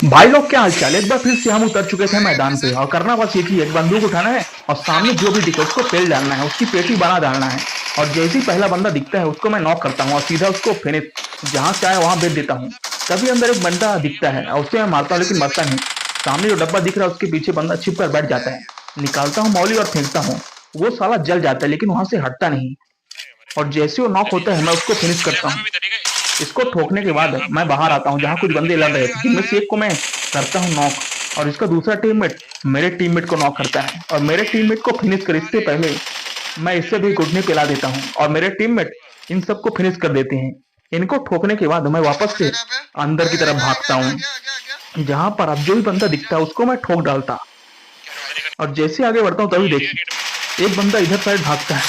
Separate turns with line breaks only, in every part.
भाई लोग क्या हालचाल है। एक बार फिर से हम उतर चुके थे मैदान पे और करना बस एक ही, एक बंदूक उठाना है और सामने जो भी दिखे उसको पेल डालना है, उसकी पेटी बना डालना है। और जैसे ही पहला बंदा दिखता है उसको मैं नॉक करता हूँ और सीधा उसको फिनिश जहां से आया वहां भेज देता हूँ। तभी अंदर एक बंदा दिखता है और उसे मैं मारता हूँ लेकिन मरता नहीं। सामने जो डब्बा दिख रहा है उसके पीछे बंदा छिप कर बैठ जाता है। निकालता हूँ मौली और फेंकता हूँ। वो साला जल जाता है लेकिन वहां से हटता नहीं। और जैसे वो नॉक होता है मैं उसको फिनिश करता हूँ। इसको ठोकने के बाद मैं बाहर आता हूँ जहाँ कुछ बंदे लड़ रहे थे, जिनमें से एक को मैं करता हूँ नॉक। और इसका दूसरा टीममेट मेरे टीममेट को नॉक करता है और मेरे टीममेट को फिनिश कर इससे पहले मैं इससे भी घुटने पिला देता हूँ और मेरे टीममेट इन सबको फिनिश कर देते हैं। इनको ठोकने के बाद मैं वापस से अंदर की तरफ भागता हूँ जहां पर अब जो भी बंदा दिखता है उसको मैं ठोक डालता। और जैसे आगे बढ़ता हूँ तभी देखिए एक बंदा इधर साइड भागता है।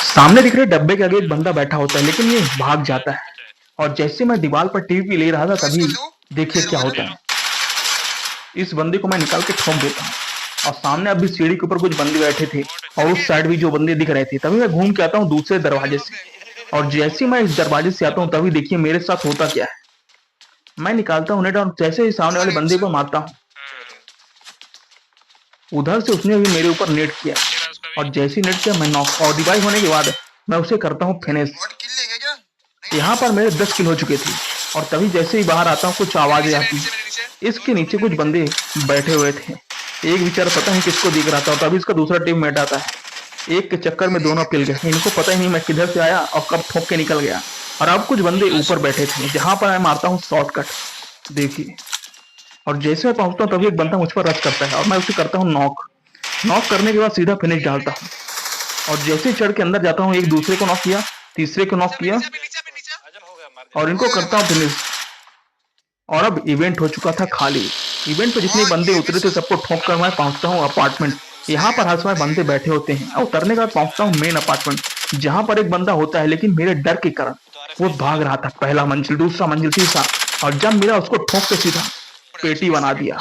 सामने दिख रहे डब्बे के आगे एक बंदा बैठा होता है लेकिन ये भाग जाता है। और जैसे मैं दीवार पर टीवी ले रहा था तभी देखिए क्या होता है। इस बंदे को मैं निकाल के ठोक देता हूँ और सामने अभी सीढ़ी के ऊपर कुछ बंदे बैठे थे और उस साइड भी जो बंदे दिख रहे थे। तभी मैं घूम के आता हूँ दूसरे दरवाजे से और जैसे मैं इस दरवाजे से आता हूँ तभी देखिए मेरे साथ होता क्या है। मैं निकालता हूँ नेट और जैसे ही सामने वाले बंदे को मारता हूँ उधर से उसने भी मेरे ऊपर नेट किया। और जैसे ही नेट किया मैं नॉक और रिवाइव होने के बाद मैं उसे करता हूँ फिनिश। यहाँ पर मेरे 10 किल हो चुके थे और तभी जैसे ही बाहर आता हूँ कुछ आवाजें आती हैं। इसके नीचे कुछ बंदे बैठे हुए थे। एक बेचारा पता नहीं किसको दिख रहा था और तभी इसका दूसरा टीम मेट आता है। एक के चक्कर में दोनों पिल गए। इनको पता ही नहीं मैं किधर से आया और कब ठोक के निकल गया। और अब कुछ बंदे ऊपर बैठे थे जहां पर मैं मारता हूँ शॉर्टकट देखिए। और जैसे मैं पहुंचता हूँ तभी एक बंदा मुझ पर रश करता है और मैं उसे करता हूँ नॉक। नॉक करने के बाद सीधा फिनिश डालता हूँ। और जैसे ही चढ़ के अंदर जाता हूँ एक दूसरे को नॉक किया, तीसरे को नॉक किया और इनको करता हूँ फिनिश। और अब इवेंट हो चुका था खाली। इवेंट पे जितने बंदे उतरे थे सबको ठोक कर मैं पहुंचता हूँ अपार्टमेंट। यहाँ पर हर समय बंदे बैठे होते हैं और उतरने के बाद पहुंचता हूँ मेन अपार्टमेंट जहां पर एक बंदा होता है लेकिन मेरे डर के कारण वो भाग रहा था। पहला मंजिल, दूसरा मंजिल, तीसरा, और जब मिला उसको ठोक के सीधा पेटी बना दिया।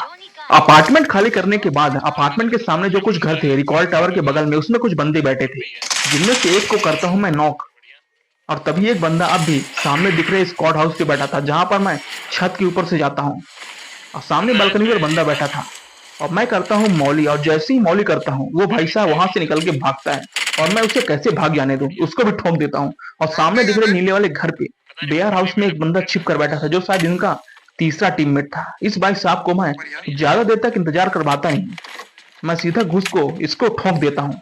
अपार्टमेंट खाली करने के बाद अपार्टमेंट के सामने जो कुछ घर थे रिकॉर्ड टावर के बगल में उसमें कुछ बंदे बैठे थे जिनमें से एक को करता हूँ मैं नॉक। और तभी एक बंदा अब भी सामने दिख रहे स्क्वाड हाउस पे बैठा था जहां पर मैं छत के ऊपर से जाता हूँ और सामने बालकनी पर बंदा बैठा था और मैं करता हूँ मौली। और जैसे ही मौली करता हूँ वो भाई साहब वहां से निकल के भागता है और मैं उसे कैसे भाग जाने दूं, उसको भी ठोक देता हूँ। और सामने दिख रहे नीले वाले घर पे बेयर हाउस में एक बंदा छिप कर बैठा था जो शायद इनका तीसरा टीममेट था। इस भाई साहब को मैं ज्यादा देर तक इंतजार करवाता ही नहीं, मैं सीधा घुस को इसको ठोक देता हूँ।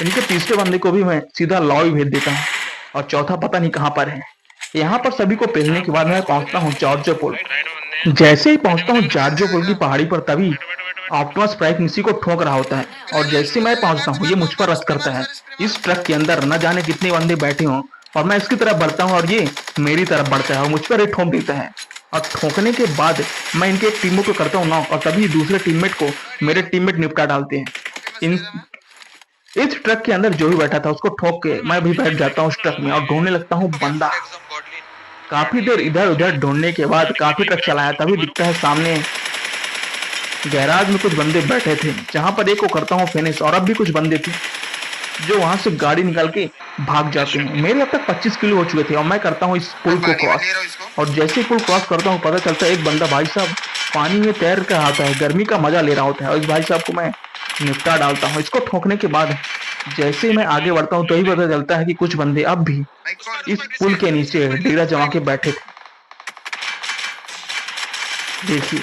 इनके तीसरे बंदे को भी मैं सीधा लॉय भेज देता हूँ और चौथा पता नहीं कहाँ पर है। यहाँ पर सभी को पेलने के बाद मैं पहुंचता हूँ जॉर्जो पुल। जैसे ही पहुंचता हूँ जॉर्जो पुल की पहाड़ी पर तभी ऑप्टिमस प्राइम इसी को ठोक रहा होता है। और जैसे मैं पहुंचता हूँ ये मुझ पर रश करता है। इस ट्रक के अंदर न जाने कितने बंदे बैठे हों और मैं इसकी तरफ बढ़ता हूँ और ये मेरी तरफ बढ़ता है और मुझ पर ये ठोक देता है। और ठोकने के बाद मैं इनके एक टीमों को करता हूँ नॉक और तभी दूसरे टीममेट को मेरे टीममेट निपटा डालते हैं। इन इस ट्रक के अंदर जो भी बैठा था उसको ठोक के मैं भी बैठ जाता हूँ उस ट्रक में और ढूंढने लगता हूँ बंदा। काफी देर इधर उधर ढूंढने के बाद काफी ट्रक चलाया तभी दिखता है सामने गैराज में कुछ बंदे बैठे थे जहां पर एक को करता हूँ फिनिश। और अब भी कुछ बंदे थे जो वहां से गाड़ी निकाल के भाग जाते हैं। मेरे अब तक 25 किलो हो चुके थे और मैं करता हूँ इस पुल को क्रॉस। और जैसे ही पुल क्रॉस करता हूँ पता चलता है एक बंदा भाई साहब पानी में तैर कर आता है, गर्मी का मजा ले रहा होता है और इस भाई साहब को मैं निपटा डालता हूँ। इसको ठोकने के बाद जैसे ही मैं आगे बढ़ता हूँ तो ही पता चलता है कि कुछ बंदे अब भी इस पुल के नीचे डेरा जमा के बैठे थे देखिए।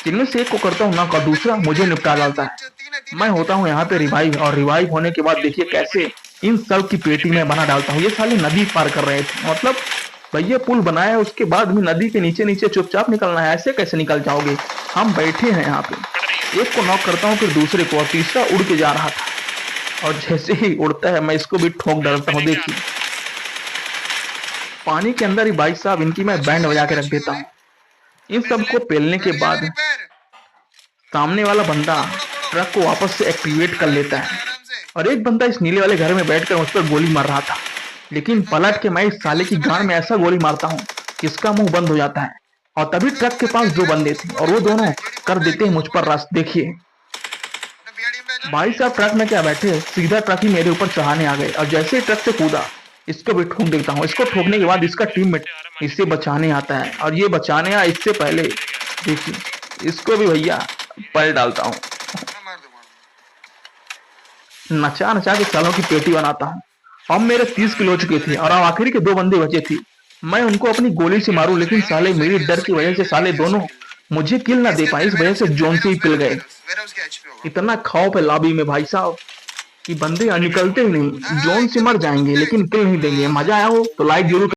जिनमें से एक को करता हूँ नॉक और दूसरा मुझे निपटा डालता है। मैं होता हूँ यहाँ पे रिवाइव और रिवाइव होने के बाद देखिए कैसे इन सब की पेटी में बना डालता हूँ। ये साले नदी पार कर रहे थे, मतलब भैया पुल बनाया उसके बाद भी नदी के नीचे नीचे चुपचाप निकलना है, ऐसे कैसे निकल जाओगे। हम बैठे हैं यहाँ पे। एक को नॉक करता हूँ फिर दूसरे को और तीसरा उड़ के जा रहा था और जैसे ही उड़ता है मैं इसको भी ठोक डालता हूँ। देखिए पानी के अंदर ही भाई साहब इनकी मैं बैंड बजा के रख देता हूँ। इन सबको पेलने के बाद सामने वाला बंदा ट्रक को वापस से एक्टिवेट कर लेता है और एक बंदा इस नीले वाले घर में बैठकर मुझ पर गोली मार रहा था लेकिन पलट के मैं इस साले की गांड में ऐसा गोली मारता हूँ कि इसका मुंह बंद हो जाता है। और तभी ट्रक के पास दो बंदे थे और वो दोनों कर देते हैं मुझ पर रश। देखिए भाई साहब ट्रक में क्या बैठे सीधा ट्रक ही मेरे ऊपर चढ़ाने आ गए और जैसे ही ट्रक से कूदा इसको भी ठोक देता हूँ। इसको ठोकने के बाद इसका टीममेट इससे बचाने आता है और ये बचाने आया इससे पहले देखिए इसको भी भैया पलट डालता हूँ। नचा नचा के सालों की पेटी बनाता हूँ। अब मेरे 30 किलो हो चुके थे और अब आखिरी के 2 बंदे बचे थे। मैं उनको अपनी गोली से मारूं, लेकिन साले मेरी डर की वजह से साले दोनों मुझे किल ना दे पाए। इस वजह से जोन से ही पिल गए। इतना खौफ है लॉबी में भाई साहब कि बंदे निकलते ही नहीं। जोन से मर जाएंगे लेकिन किल नहीं देंगे। मजा आया हो तो लाइक जरूर